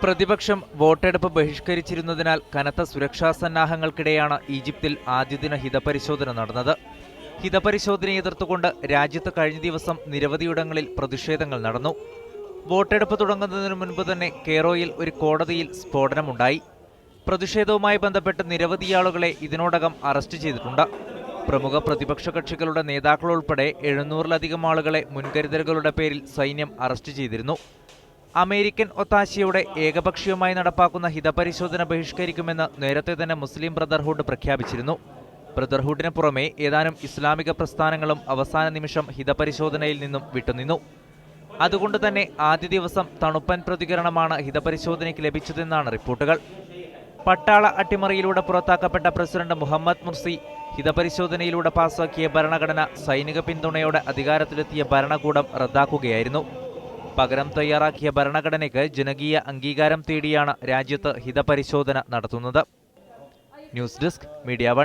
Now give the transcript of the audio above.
പ്രതിപക്ഷം വോട്ടെടുപ്പ് ബഹിഷ്കരിച്ചിരുന്നതിനാൽ കനത്ത സുരക്ഷാ സന്നാഹങ്ങൾക്കിടെയാണ് ഈജിപ്തിൽ ആദ്യദിന ഹിതപരിശോധന നടന്നത്. ഹിതപരിശോധനയെ എതിർത്തുകൊണ്ട് രാജ്യത്ത് കഴിഞ്ഞ ദിവസം നിരവധിയിടങ്ങളിൽ പ്രതിഷേധങ്ങൾ നടന്നു. വോട്ടെടുപ്പ് തുടങ്ങുന്നതിന് മുൻപ് തന്നെ കെയ്റോയിൽ ഒരു കോടതിയിൽ സ്ഫോടനമുണ്ടായി. പ്രതിഷേധവുമായി ബന്ധപ്പെട്ട് നിരവധി ആളുകളെ ഇതിനോടകം അറസ്റ്റ് ചെയ്തിട്ടുണ്ട്. പ്രമുഖ പ്രതിപക്ഷ കക്ഷികളുടെ നേതാക്കളുൾപ്പെടെ 700-ലധികം ആളുകളെ മുൻകരുതലുകളുടെ പേരിൽ സൈന്യം അറസ്റ്റ് ചെയ്തിരുന്നു. അമേരിക്കൻ ഒത്താശയോടെ ഏകപക്ഷീയമായി നടപ്പാക്കുന്ന ഹിതപരിശോധന ബഹിഷ്കരിക്കുമെന്ന് നേരത്തെ തന്നെ മുസ്ലിം ബ്രദർഹുഡ് പ്രഖ്യാപിച്ചിരുന്നു. ബ്രദർഹുഡിന് പുറമെ ഏതാനും ഇസ്ലാമിക പ്രസ്ഥാനങ്ങളും അവസാന നിമിഷം ഹിതപരിശോധനയിൽ നിന്നും വിട്ടുനിന്നു. അതുകൊണ്ട് തന്നെ ആദ്യ ദിവസം തണുപ്പൻ പ്രതികരണമാണ് ഹിതപരിശോധനയ്ക്ക് ലഭിച്ചതെന്നാണ് റിപ്പോർട്ടുകൾ. പട്ടാള അട്ടിമറിയിലൂടെ പുറത്താക്കപ്പെട്ട പ്രസിഡന്റ് മുഹമ്മദ് മുർസി ഹിതപരിശോധനയിലൂടെ പാസാക്കിയ ഭരണഘടന സൈനിക പിന്തുണയോടെ അധികാരത്തിലെത്തിയ ഭരണകൂടം റദ്ദാക്കുകയായിരുന്നു. പകരം തയ്യാറാക്കിയ ഭരണഘടനയ്ക്ക് ജനകീയ അംഗീകാരം തേടിയാണ് രാജ്യത്ത് ഹിതപരിശോധന നടത്തുന്നത്. News desk, media 1.